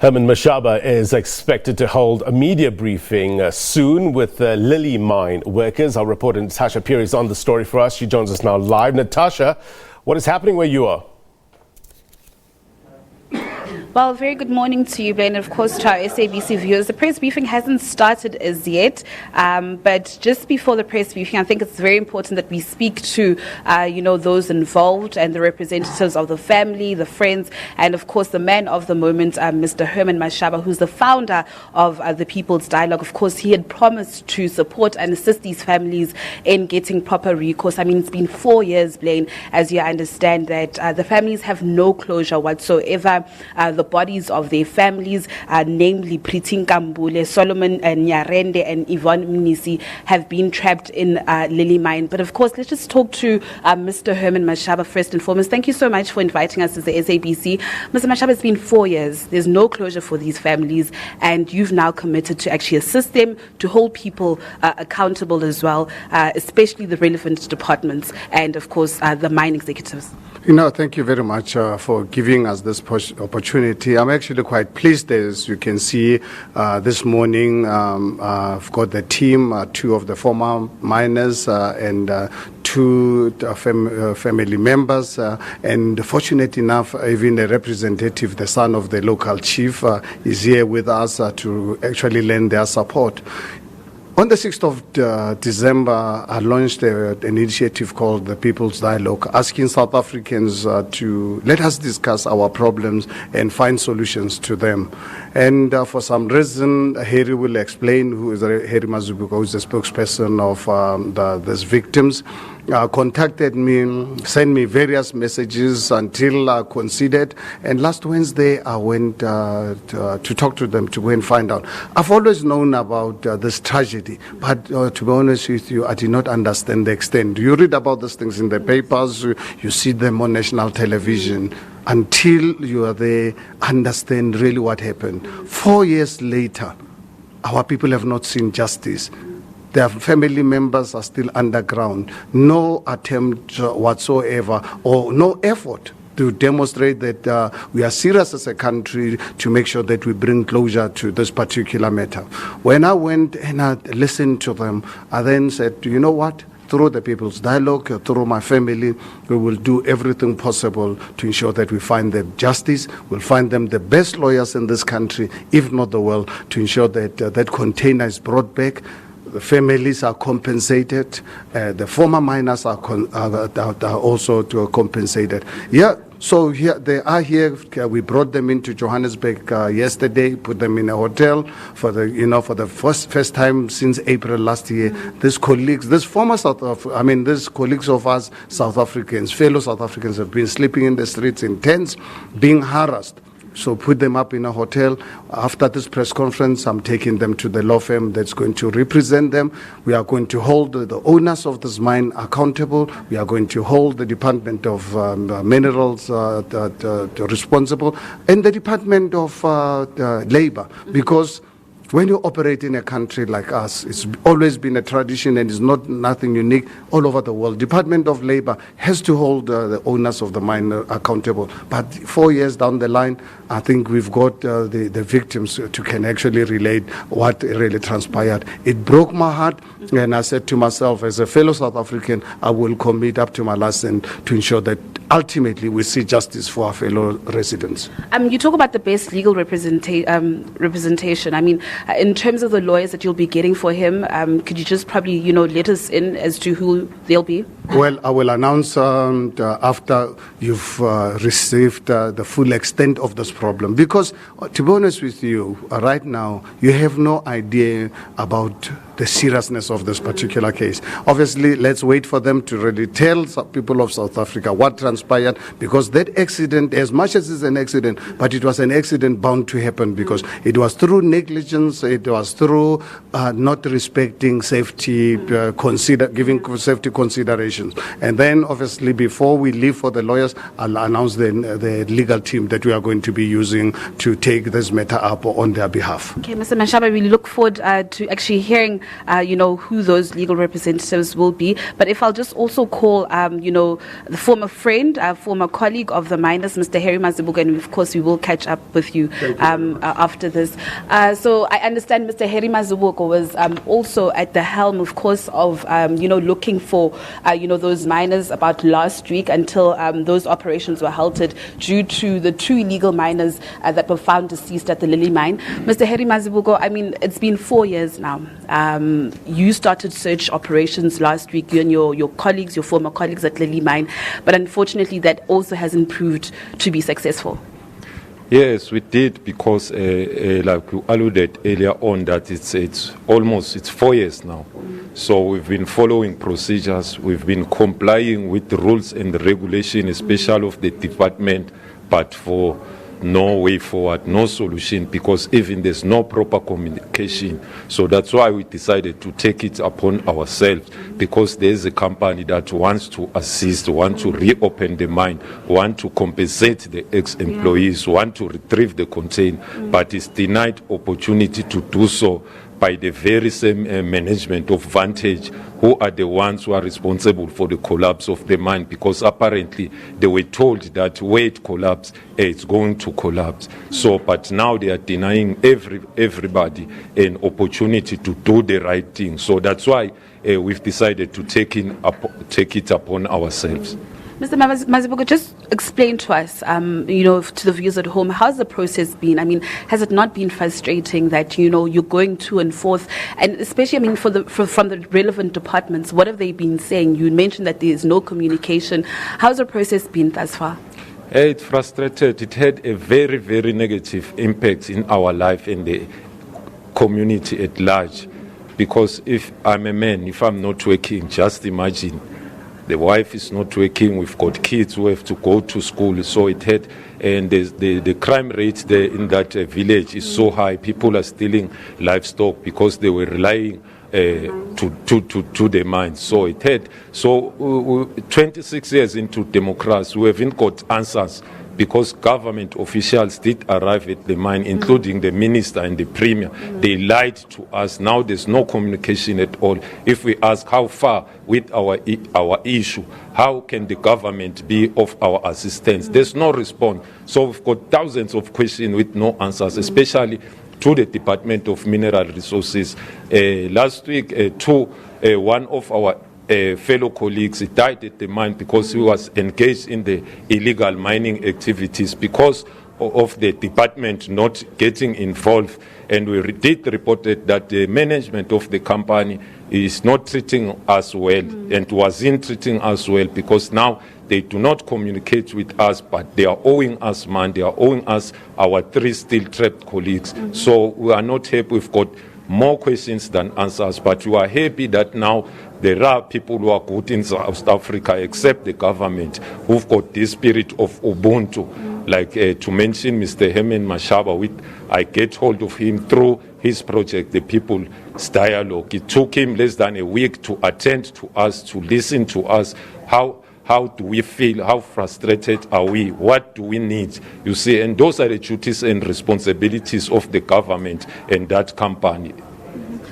Herman Mashaba is expected to hold a media briefing soon with Lily Mine workers. Our reporter Natasha Phiri is on the story for us. She joins us now live. Natasha, what is happening where you are? Well, very good morning to you, Blaine, and of course to our SABC viewers. The press briefing hasn't started as yet, but just before the press briefing, I think it's very important that we speak to, those involved and the representatives of the family, the friends, and of course the man of the moment, Mr. Herman Mashaba, who's the founder of the People's Dialogue. Of course, he had promised to support and assist these families in getting proper recourse. I mean, it's been 4 years, Blaine, as you understand that the families have no closure whatsoever. The bodies of their families, namely Pritin Kambule, Solomon Nyarende, and Yvonne Mnisi, have been trapped in Lily Mine. But of course, let's just talk to Mr. Herman Mashaba first and foremost. Thank you so much for inviting us to the SABC. Mr. Mashaba, it's been 4 years. There's no closure for these families, and you've now committed to actually assist them, to hold people accountable as well, especially the relevant departments and, of course, the mine executives. Thank you very much for giving us this opportunity. I'm actually quite pleased. As you can see, this morning I've got the team, two of the former miners and two family members, and fortunate enough, even a representative, the son of the local chief, is here with us to actually lend their support. On the 6th of December, I launched an initiative called the People's Dialogue, asking South Africans to let us discuss our problems and find solutions to them. And for some reason, Harry will explain, who is Harry Mazubuko, who is the spokesperson of these victims, contacted me, sent me various messages until I considered. And last Wednesday, I went to talk to them to go and find out. I've always known about this tragedy, but to be honest with you, I did not understand the extent. You read about these things in the papers, you see them on national television. Until you are there, understand really what happened. 4 years later, our people have not seen justice. Their family members are still underground. No attempt whatsoever or no effort to demonstrate that we are serious as a country to make sure that we bring closure to this particular matter. When I went and I listened to them, I then said, you know what? Through the People's Dialogue, through my family, we will do everything possible to ensure that we find them justice. We'll find them the best lawyers in this country, if not the world, to ensure that that container is brought back. The families are compensated. The former miners are also compensated. Yeah. So here they are here. We brought them into Johannesburg yesterday. Put them in a hotel for the first time since April last year. These colleagues, these colleagues of us, South Africans, fellow South Africans, have been sleeping in the streets in tents, being harassed. So put them up in a hotel. After this press conference, I'm taking them to the law firm that's going to represent them. We are going to hold the owners of this mine accountable. We are going to hold the Department of Minerals responsible, and the Department of Labor, because when you operate in a country like us, it's always been a tradition and it's nothing unique all over the world. Department of Labor has to hold the owners of the mine accountable. But 4 years down the line, I think we've got the victims to can actually relate what really transpired. It broke my heart, and I said to myself, as a fellow South African, I will commit up to my last end to ensure that ultimately we see justice for our fellow residents. You talk about the best legal representation. I mean, in terms of the lawyers that you'll be getting for him, could you just probably, let us in as to who they'll be? Well, I will announce after you've received the full extent of this problem. Because, to be honest with you, right now, you have no idea about the seriousness of this particular case. Obviously, let's wait for them to really tell people of South Africa what transpired, because that accident, as much as it's an accident, but it was an accident bound to happen, because it was through negligence, it was through not respecting safety, giving safety consideration. operations. And then, obviously, before we leave for the lawyers, I'll announce the legal team that we are going to be using to take this matter up on their behalf. Okay, Mr. Mashaba, we look forward to actually hearing, who those legal representatives will be. But if I'll just also call, the former friend, former colleague of the miners, Mr. Herman Mashaba, and of course we will catch up with you after this. So I understand Mr. Herman Mashaba was also at the helm, of course, of looking for those miners about last week until those operations were halted due to the 2 illegal miners that were found deceased at the Lily mine. Mr. Herman Mashaba, I mean, it's been 4 years now. You started search operations last week, you and your colleagues, your former colleagues at Lily mine, but unfortunately that also hasn't proved to be successful. Yes, we did, because like you alluded earlier on, that it's almost 4 years now. So we've been following procedures, we've been complying with the rules and the regulation, especially of the department, but for no way forward, no solution, because even there's no proper communication. So that's why we decided to take it upon ourselves, because there's a company that wants to assist, want to reopen the mine, want to compensate the ex-employees, want to retrieve the container, but is denied opportunity to do so by the very same management of Vantage, who are the ones who are responsible for the collapse of the mine, because apparently they were told that where it collapsed, it's going to collapse. So, but now they are denying everybody an opportunity to do the right thing. So that's why we've decided to take it upon ourselves. Mr. Mashaba, just explain to us, to the viewers at home, how's the process been? I mean, has it not been frustrating that, you're going to and forth, and especially, I mean, from the relevant departments, what have they been saying? You mentioned that there is no communication. How's the process been thus far? It frustrated. It had a very, very negative impact in our life and the community at large. Because if I'm a man, if I'm not working, just imagine, the wife is not working, we've got kids who have to go to school, so it had, and the crime rate there in that village is so high. People are stealing livestock because they were relying to the mines. So it had, 26 years into democracy, we haven't got answers, because government officials did arrive at the mine, including the minister and the premier. They lied to us. Now there's no communication at all. If we ask how far with our issue, how can the government be of our assistance? There's no response. So we've got thousands of questions with no answers, especially to the Department of Mineral Resources. Last week, one of our fellow colleagues, he died at the mine because he was engaged in the illegal mining activities because of the department not getting involved. And we did report that the management of the company is not treating us well and wasn't treating us well, because now they do not communicate with us, but they are owing us money. They are owing us our 3 still trapped colleagues. So we are not happy. We've got more questions than answers, but we are happy that now there are people who are good in South Africa, except the government, who've got this spirit of Ubuntu. Like to mention Mr. Herman Mashaba, I get hold of him through his project, the People's Dialogue. It took him less than a week to attend to us, to listen to us. How do we feel? How frustrated are we? What do we need? You see, and those are the duties and responsibilities of the government and that company.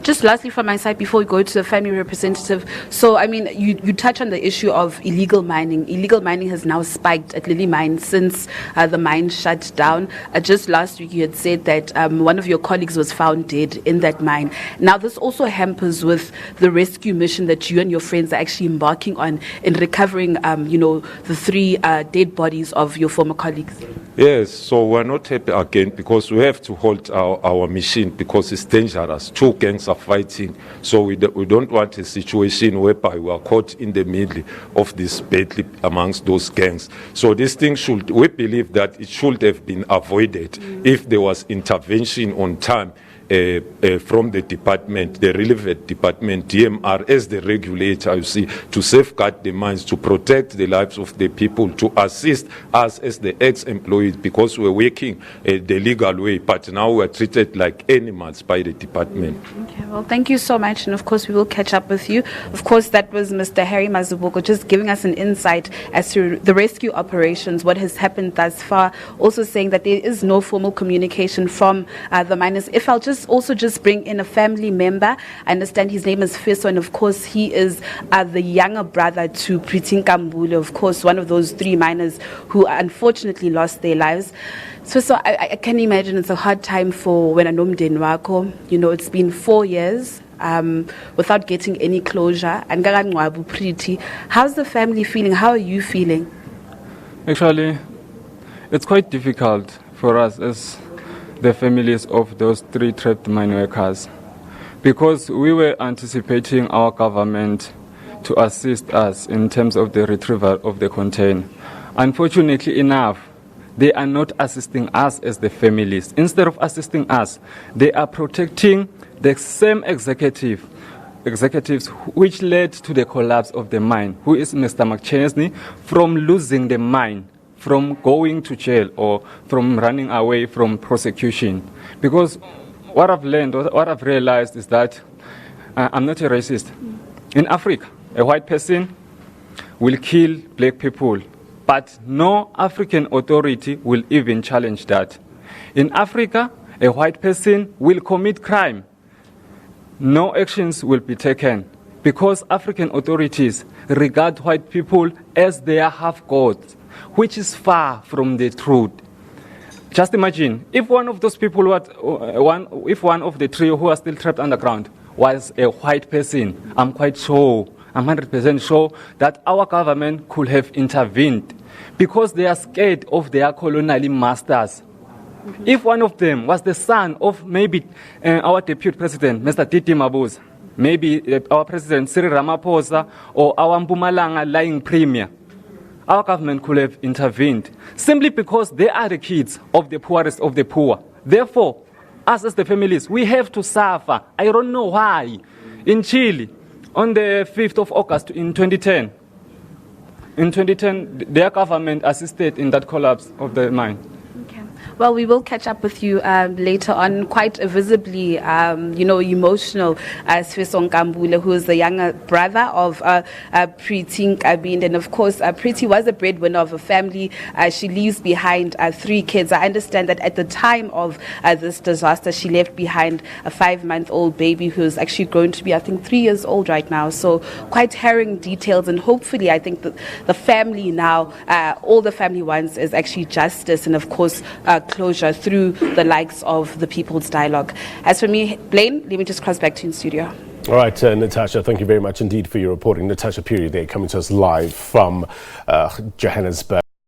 Just lastly from my side, before we go to the family representative, so I mean, you touch on the issue of illegal mining. Illegal mining has now spiked at Lily Mine since the mine shut down. Just last week you had said that one of your colleagues was found dead in that mine. Now this also hampers with the rescue mission that you and your friends are actually embarking on in recovering, the 3 dead bodies of your former colleagues. Yes, so we're not happy again, because we have to hold our mission, because it's dangerous. 2 gangs are fighting, so we don't want a situation whereby we are caught in the middle of this battle amongst those gangs. So this thing we believe that it should have been avoided if there was intervention on time from the department, the relevant department, DMR, as the regulator, you see, to safeguard the mines, to protect the lives of the people, to assist us as the ex-employees, because we're working the legal way, but now we're treated like animals by the department. Okay. Well, thank you so much, and of course we will catch up with you. Of course, that was Mr. Harry Mazubuko just giving us an insight as to the rescue operations, what has happened thus far, also saying that there is no formal communication from the miners. If I'll just bring in a family member, I understand his name is Fiso, and of course he is the younger brother to Priti Nkambule, of course one of those 3 miners who unfortunately lost their lives. So I can imagine it's a hard time for when anomdeni wako. It's been 4 years without getting any closure. And Ngakangcwabu Priti, how's the family feeling? How are you feeling? Actually, it's quite difficult for us as the families of those 3 trapped mine workers, because we were anticipating our government to assist us in terms of the retrieval of the container. Unfortunately enough, they are not assisting us as the families. Instead of assisting us, they are protecting the same executives which led to the collapse of the mine, who is Mr. McChesney, from losing the mine, from going to jail, or from running away from prosecution. Because what I've learned, what I've realized is that I'm not a racist. In Africa, a white person will kill black people, but no African authority will even challenge that. In Africa, a white person will commit crime. No actions will be taken because African authorities regard white people as their half-gods, which is far from the truth. Just imagine, if one of those people, if one of the 3 who are still trapped underground was a white person, I'm quite sure, I'm 100% sure that our government could have intervened, because they are scared of their colonial masters. If one of them was the son of maybe our deputy president, Mr. Titi Mabuza, maybe our president Cyril Ramaphosa, or our Mpumalanga lying premier, our government could have intervened, simply because they are the kids of the poorest of the poor. Therefore, us as the families, we have to suffer. I don't know why. In Chile, on the 5th of August in 2010, their government assisted in that collapse of the mine. Okay. Well, we will catch up with you later on. Quite visibly, emotional, Fiso Nkambule, who is the younger brother of Priti Nkabinde. And of course, Priti was a breadwinner of a family. She leaves behind 3 kids. I understand that at the time of this disaster, she left behind a 5-month-old baby who is actually grown to be, I think, 3 years old right now. So quite harrowing details. And hopefully, I think that the family now, all the family wants is actually justice and, of course, closure through the likes of the People's Dialogue. As for me, Blaine, let me just cross back to you in studio. All right, Natasha, thank you very much indeed for your reporting. Natasha Phiri there, coming to us live from Johannesburg.